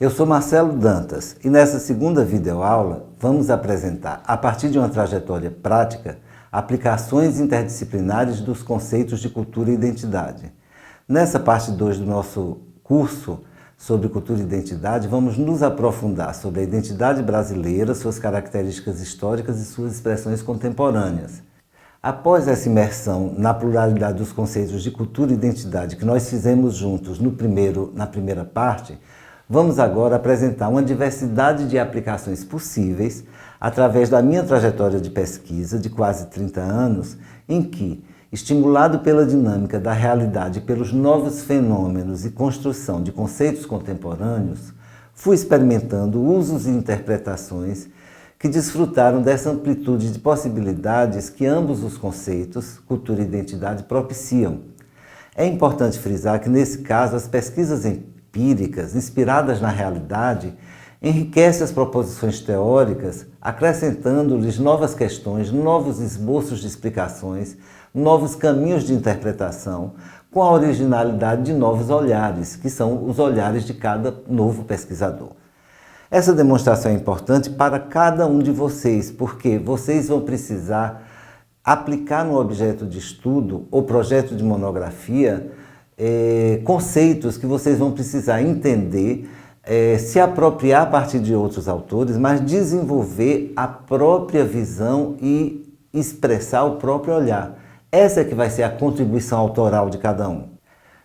Eu sou Marcelo Dantas e nessa segunda videoaula vamos apresentar, a partir de uma trajetória prática, aplicações interdisciplinares dos conceitos de cultura e identidade. Nessa parte 2 do nosso curso sobre cultura e identidade, vamos nos aprofundar sobre a identidade brasileira, suas características históricas e suas expressões contemporâneas. Após essa imersão na pluralidade dos conceitos de cultura e identidade que nós fizemos juntos na primeira parte, vamos agora apresentar uma diversidade de aplicações possíveis através da minha trajetória de pesquisa de quase 30 anos, em que, estimulado pela dinâmica da realidade e pelos novos fenômenos e construção de conceitos contemporâneos, fui experimentando usos e interpretações que desfrutaram dessa amplitude de possibilidades que ambos os conceitos, cultura e identidade, propiciam. É importante frisar que, nesse caso, as pesquisas empíricas, inspiradas na realidade, enriquecem as proposições teóricas, acrescentando-lhes novas questões, novos esboços de explicações, novos caminhos de interpretação, com a originalidade de novos olhares, que são os olhares de cada novo pesquisador. Essa demonstração é importante para cada um de vocês, porque vocês vão precisar aplicar no objeto de estudo ou projeto de monografia conceitos que vocês vão precisar entender, se apropriar a partir de outros autores, mas desenvolver a própria visão e expressar o próprio olhar. Essa é que vai ser a contribuição autoral de cada um.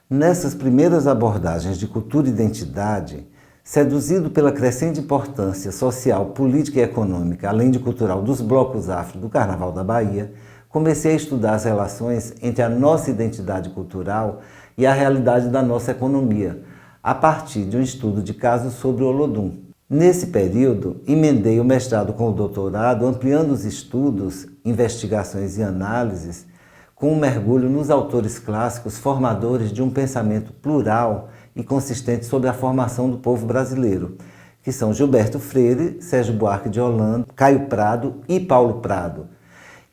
Nessas primeiras abordagens de cultura e identidade, seduzido pela crescente importância social, política e econômica, além de cultural, dos blocos afro do Carnaval da Bahia, comecei a estudar as relações entre a nossa identidade cultural e a realidade da nossa economia, a partir de um estudo de casos sobre o Olodum. Nesse período, emendei o mestrado com o doutorado, ampliando os estudos, investigações e análises, com um mergulho nos autores clássicos formadores de um pensamento plural e consistente sobre a formação do povo brasileiro, que são Gilberto Freire, Sérgio Buarque de Holanda, Caio Prado e Paulo Prado.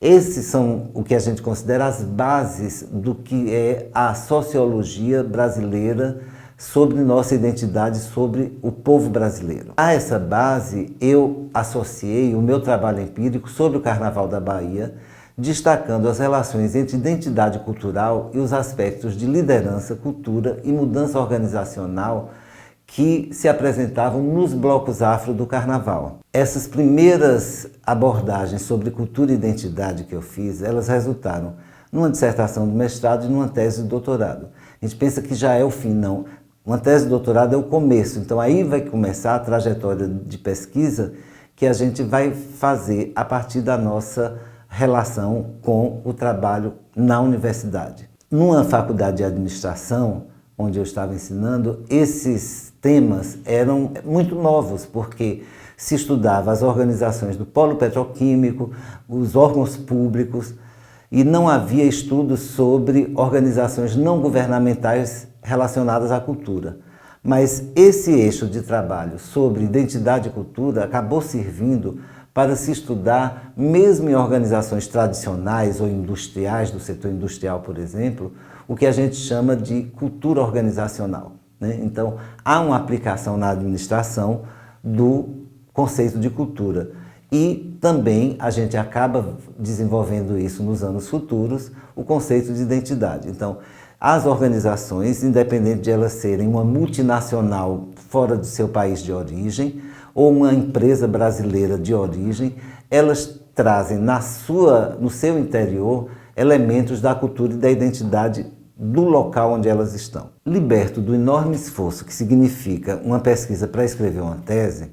Esses são o que a gente considera as bases do que é a sociologia brasileira sobre nossa identidade, sobre o povo brasileiro. A essa base eu associei o meu trabalho empírico sobre o Carnaval da Bahia, destacando as relações entre identidade cultural e os aspectos de liderança, cultura e mudança organizacional que se apresentavam nos blocos afro do Carnaval. Essas primeiras abordagens sobre cultura e identidade que eu fiz, elas resultaram numa dissertação de mestrado e numa tese de doutorado. A gente pensa que já é o fim, não. Uma tese de doutorado é o começo, então aí vai começar a trajetória de pesquisa que a gente vai fazer a partir da nossa relação com o trabalho na universidade. Numa faculdade de administração, onde eu estava ensinando, esses temas eram muito novos, porque se estudava as organizações do polo petroquímico, os órgãos públicos, e não havia estudos sobre organizações não governamentais relacionadas à cultura. Mas esse eixo de trabalho sobre identidade e cultura acabou servindo para se estudar, mesmo em organizações tradicionais ou industriais, do setor industrial, por exemplo, o que a gente chama de cultura organizacional, né? Então, há uma aplicação na administração do conceito de cultura. E também a gente acaba desenvolvendo isso nos anos futuros, o conceito de identidade. Então, as organizações, independente de elas serem uma multinacional fora do seu país de origem, ou uma empresa brasileira de origem, elas trazem no seu interior elementos da cultura e da identidade do local onde elas estão. Liberto do enorme esforço que significa uma pesquisa para escrever uma tese,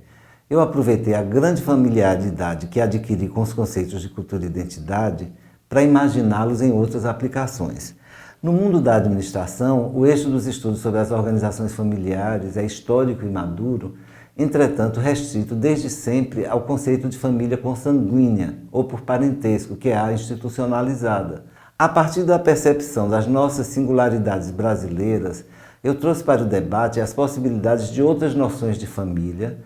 eu aproveitei a grande familiaridade que adquiri com os conceitos de cultura e identidade para imaginá-los em outras aplicações. No mundo da administração, o eixo dos estudos sobre as organizações familiares é histórico e maduro, entretanto restrito desde sempre ao conceito de família consanguínea ou por parentesco, que é a institucionalizada. A partir da percepção das nossas singularidades brasileiras, eu trouxe para o debate as possibilidades de outras noções de família,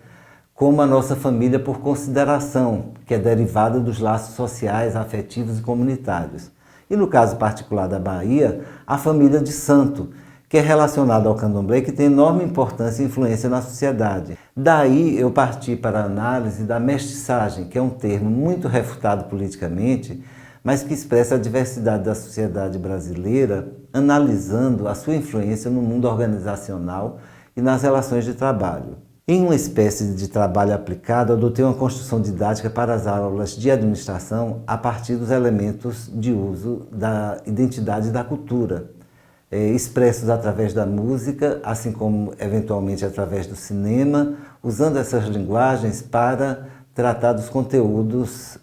como a nossa família por consideração, que é derivada dos laços sociais, afetivos e comunitários. E no caso particular da Bahia, a família de santo, que é relacionado ao candomblé, que tem enorme importância e influência na sociedade. Daí eu parti para a análise da mestiçagem, que é um termo muito refutado politicamente, mas que expressa a diversidade da sociedade brasileira, analisando a sua influência no mundo organizacional e nas relações de trabalho. Em uma espécie de trabalho aplicado, adotei uma construção didática para as aulas de administração a partir dos elementos de uso da identidade e da cultura, expressos através da música, assim como eventualmente através do cinema, usando essas linguagens para tratar dos conteúdos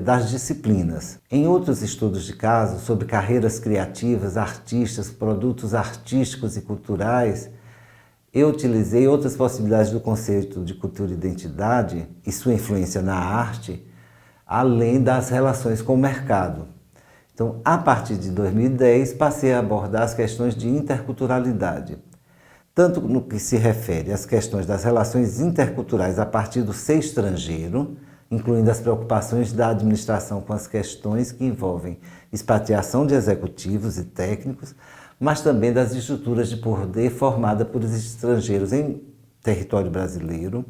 das disciplinas. Em outros estudos de caso sobre carreiras criativas, artistas, produtos artísticos e culturais, eu utilizei outras possibilidades do conceito de cultura e identidade e sua influência na arte, além das relações com o mercado. Então, a partir de 2010, passei a abordar as questões de interculturalidade, tanto no que se refere às questões das relações interculturais a partir do ser estrangeiro, incluindo as preocupações da administração com as questões que envolvem expatriação de executivos e técnicos, mas também das estruturas de poder formadas por estrangeiros em território brasileiro,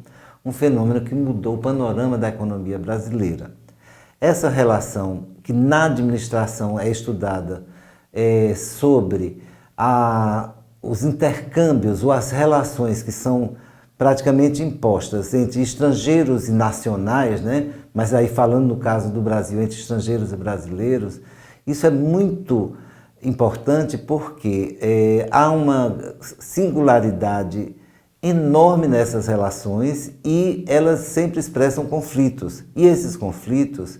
um fenômeno que mudou o panorama da economia brasileira. Essa relação que na administração é estudada sobre os intercâmbios ou as relações que são praticamente impostas entre estrangeiros e nacionais, né? Mas aí falando no caso do Brasil, entre estrangeiros e brasileiros, isso é muito importante porque há uma singularidade enorme nessas relações e elas sempre expressam conflitos. E esses conflitos,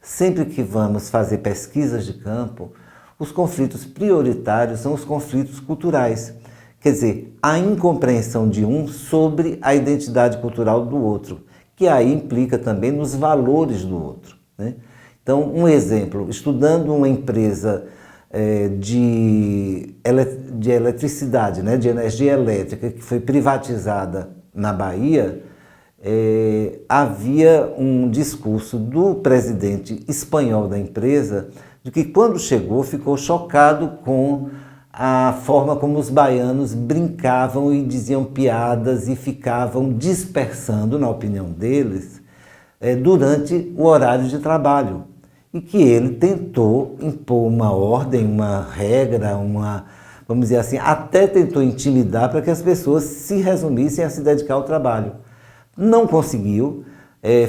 sempre que vamos fazer pesquisas de campo, os conflitos prioritários são os conflitos culturais. Quer dizer, a incompreensão de um sobre a identidade cultural do outro, que aí implica também nos valores do outro, né? Então, um exemplo, estudando uma empresa de eletricidade, né, de energia elétrica, que foi privatizada na Bahia, havia um discurso do presidente espanhol da empresa de que quando chegou ficou chocado com a forma como os baianos brincavam e diziam piadas e ficavam dispersando, na opinião deles, durante o horário de trabalho. E que ele tentou impor uma ordem, uma regra, vamos dizer assim, até tentou intimidar para que as pessoas se resumissem a se dedicar ao trabalho. Não conseguiu,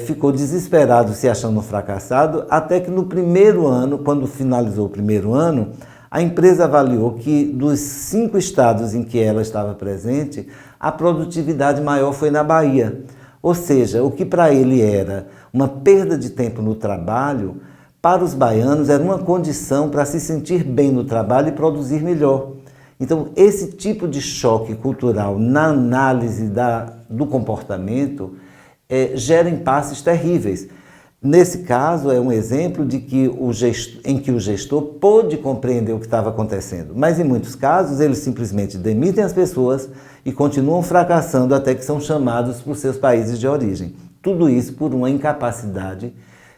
ficou desesperado, se achando um fracassado, até que no primeiro ano, quando finalizou o primeiro ano, a empresa avaliou que dos 5 estados em que ela estava presente, a produtividade maior foi na Bahia. Ou seja, o que para ele era uma perda de tempo no trabalho, para os baianos era uma condição para se sentir bem no trabalho e produzir melhor. Então, esse tipo de choque cultural na análise do comportamento gera impasses terríveis. Nesse caso, é um exemplo de que em que o gestor pôde compreender o que estava acontecendo, mas em muitos casos eles simplesmente demitem as pessoas e continuam fracassando até que são chamados por seus países de origem. Tudo isso por uma incapacidade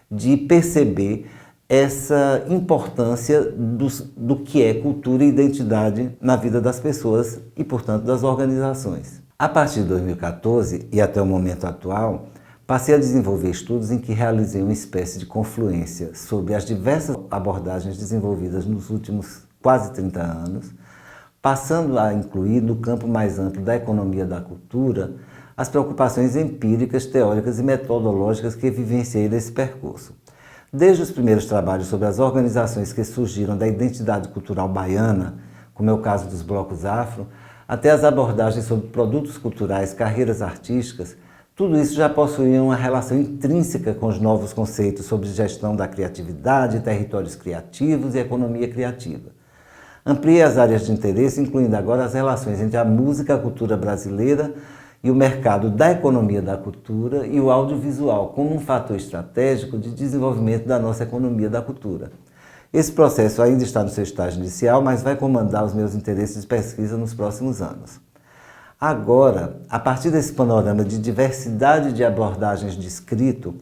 de perceber essa importância do que é cultura e identidade na vida das pessoas e, portanto, das organizações. A partir de 2014 e até o momento atual, passei a desenvolver estudos em que realizei uma espécie de confluência sobre as diversas abordagens desenvolvidas nos últimos quase 30 anos, passando a incluir no campo mais amplo da economia da cultura as preocupações empíricas, teóricas e metodológicas que vivenciei nesse percurso. Desde os primeiros trabalhos sobre as organizações que surgiram da identidade cultural baiana, como é o caso dos blocos afro, até as abordagens sobre produtos culturais, carreiras artísticas, tudo isso já possuía uma relação intrínseca com os novos conceitos sobre gestão da criatividade, territórios criativos e economia criativa. Ampliei as áreas de interesse, incluindo agora as relações entre a música e a cultura brasileira e o mercado da economia da cultura e o audiovisual como um fator estratégico de desenvolvimento da nossa economia da cultura. Esse processo ainda está no seu estágio inicial, mas vai comandar os meus interesses de pesquisa nos próximos anos. Agora, a partir desse panorama de diversidade de abordagens de escrito,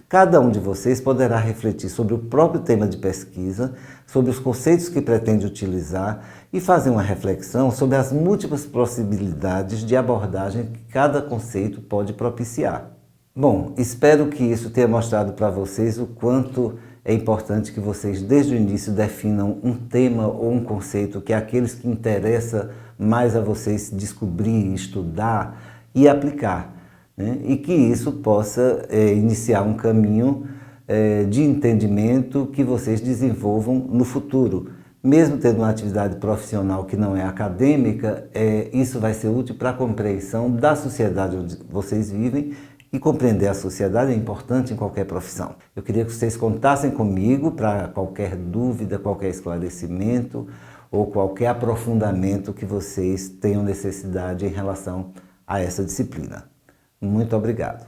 Cada um de vocês poderá refletir sobre o próprio tema de pesquisa, sobre os conceitos que pretende utilizar e fazer uma reflexão sobre as múltiplas possibilidades de abordagem que cada conceito pode propiciar. Bom, espero que isso tenha mostrado para vocês o quanto é importante que vocês desde o início definam um tema ou um conceito que é aqueles que interessa mais a vocês descobrir, estudar e aplicar, né? E que isso possa iniciar um caminho de entendimento que vocês desenvolvam no futuro. Mesmo tendo uma atividade profissional que não é acadêmica, isso vai ser útil para a compreensão da sociedade onde vocês vivem, e compreender a sociedade é importante em qualquer profissão. Eu queria que vocês contassem comigo para qualquer dúvida, qualquer esclarecimento ou qualquer aprofundamento que vocês tenham necessidade em relação a essa disciplina. Muito obrigado.